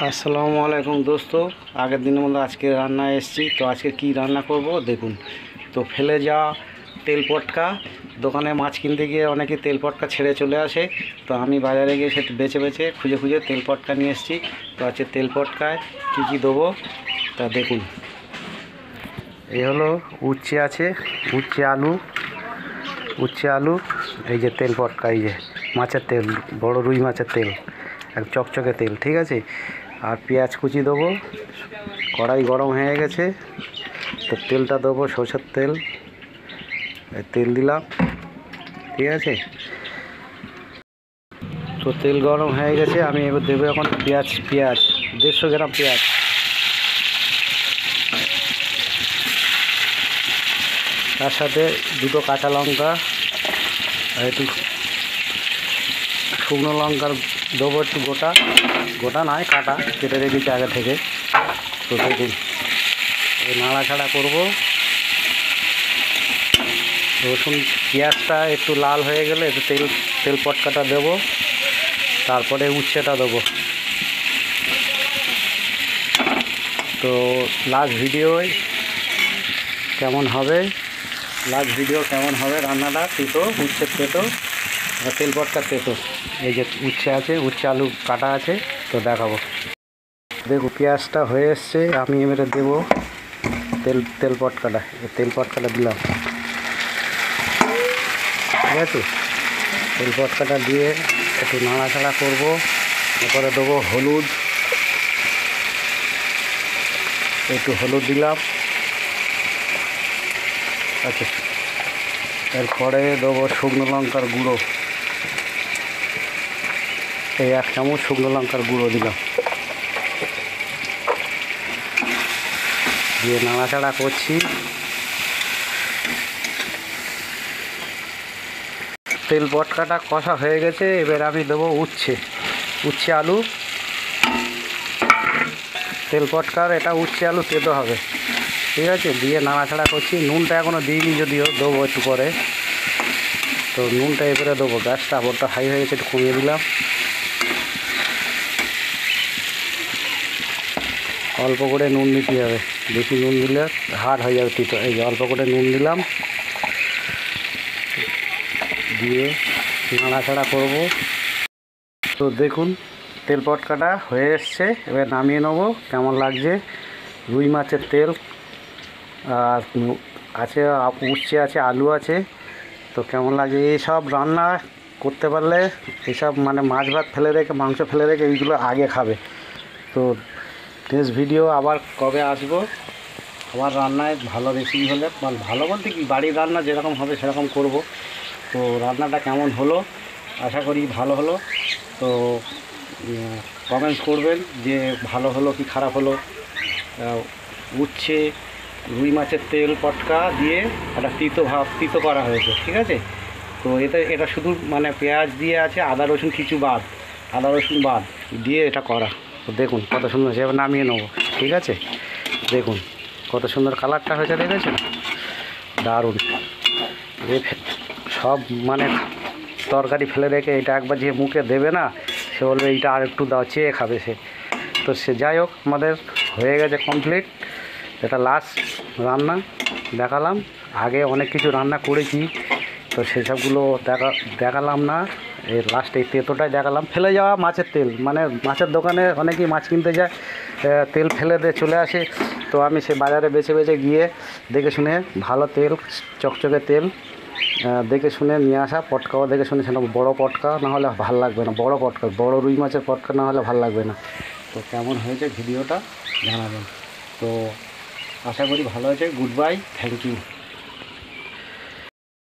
আসসালামু আলাইকুম দোস্ত, আগের দিনের মতো আজকে রান্না এসেছি। তো আজকে কি রান্না করব দেখুন। তো ফেলে যাওয়া তেল পটকা, দোকানে মাছ কিনতে গিয়ে অনেকে তেল পটকা ছেড়ে চলে আসে। তো আমি বাজারে গিয়ে সে বেছে বেছে খুঁজে খুঁজে তেল পটকা নিয়ে এসেছি। তো আজকে তেল পটকায় কী কী দেবো তা দেখুন। এই হলো উচ্ছে আছে, উচ্ছে আলু, এই যে তেল পটকা, এই যে মাছের তেল, বড় রুই মাছের তেল, এক চকচকে তেল, ঠিক আছে। আর পেঁয়াজ কুচি দেবো। কড়াই গরম হয়ে গেছে, তো তেলটা দেবো সরষের তেল। তেল দিলাম, ঠিক আছে। তো তেল গরম হয়ে গেছে, আমি এবার দেবো এখন পেঁয়াজ 150 গ্রাম পেঁয়াজ। তার সাথে দুটো কাঁচা লঙ্কা আর একটু শুকনো লঙ্কার দেবো, একটু গোটা নয়, কাটা, কেটে রেখেছি আগে থেকে। তো দেখুন, এই নাড়াচাড়া করবো। রসুন পেঁয়াজটা একটু লাল হয়ে গেলে একটু তেল পটকাটা দেবো, তারপরে উচ্ছেটা দেবো। তো লাস্ট ভিডিও কেমন হবে রান্নাটা, উচ্ছের তেতো, তেল পটকার তেতো। এই যে উচ্ছে আছে, উচ্ছে আলু কাটা আছে, তো দেখাবো। দেখো পেঁয়াজটা হয়ে এসছে, আমি এবারে দেবো তেল পটকাটা দিলাম, ঠিক আছে। তেল পটকাটা দিয়ে একটু নাড়াচাড়া করবো। তারপরে দেবো একটু হলুদ দিলাম, আচ্ছা। এরপরে দেবো শুকনো লঙ্কার গুঁড়ো, এই 1 চামচ শুকনো লঙ্কার গুঁড়ো দিলাম, দিয়ে নাড়াচাড়া করছি। তেল পটকাটা কষা হয়ে গেছে, এবার আমি দেবো উচ্ছে আলু। তেল পটকার এটা উচ্ছে আলু তেতো হবে, ঠিক আছে। দিয়ে নাড়াচাড়া করছি। নুনটা এখনও দিইনি, যদিও দেবো একটু পরে। তো নুনটা এবারে দেবো। গ্যাসটা বড়টা হাই হয়ে গেছে, একটু কমিয়ে দিলাম। অল্প করে নুন দিতে হবে, বেশি নুন দিলে হার্ড হয়ে যাবে তিতো। এই যে অল্প করে নুন দিলাম, দিয়ে নাড়াচাড়া করব। তো দেখুন তেল পটকাটা হয়ে এসছে, এবার নামিয়ে নেবো। কেমন লাগছে, রুই মাছের তেল আর আছে, উচ্ছে আছে, আলু আছে। তো কেমন লাগছে, এইসব রান্না করতে পারলে, এইসব মানে মাছ ভাত ফেলে রেখে, মাংস ফেলে রেখে এইগুলো আগে খাবে। তো নেক্সট ভিডিও আবার কবে আসবো, আবার রান্নায় ভালো রেসিপি হলে, ভালো বলতে কি, বাড়ির রান্না যেরকম হবে সেরকম করব। তো রান্নাটা কেমন হলো, আশা করি ভালো হলো। তো কমেন্টস করবেন যে ভালো হলো কি খারাপ হলো। উচ্ছে রুই মাছের তেল পটকা দিয়ে একটা তিতো করা হয়েছে, ঠিক আছে। তো এটা শুধু মানে পেঁয়াজ দিয়ে আছে, আদা রসুন বাদ দিয়ে এটা করা। তো দেখুন কত সুন্দর, সে নামিয়ে নেবো, ঠিক আছে। দেখুন কত সুন্দর কালারটা হয়েছে, দেখেছেন, দারুণ। সব মানে তরকারি ফেলে রেখে এটা একবার যে মুখে দেবে না, সে বলবে এইটা আর একটু দাও, চেয়ে খাবে সে। তো সে যাই হোক, আমাদের হয়ে গেছে কমপ্লিট। এটা লাস্ট রান্না দেখালাম। আগে অনেক কিছু রান্না করেছি, তো সেসবগুলো দেখালাম না। এই লাস্টে তেতোটাই দেখালাম। ফেলে যাওয়া মাছের তেল, মানে মাছের দোকানে অনেকেই মাছ কিনতে যায়, তেল ফেলে দিয়ে চলে আসে। তো আমি সে বাজারে বেছে গিয়ে দেখে শুনে ভালো তেল, চকচকে তেল দেখে শুনে নিয়ে আসা। পটকাও দেখে শুনে, সেটা বড়ো পটকা না হলে ভালো লাগবে না, বড় রুই মাছের পটকা না হলে ভালো লাগবে না। তো কেমন হয়েছে ভিডিওটা জানাবেন। তো আশা করি ভালো হয়েছে। Goodbye, thank you.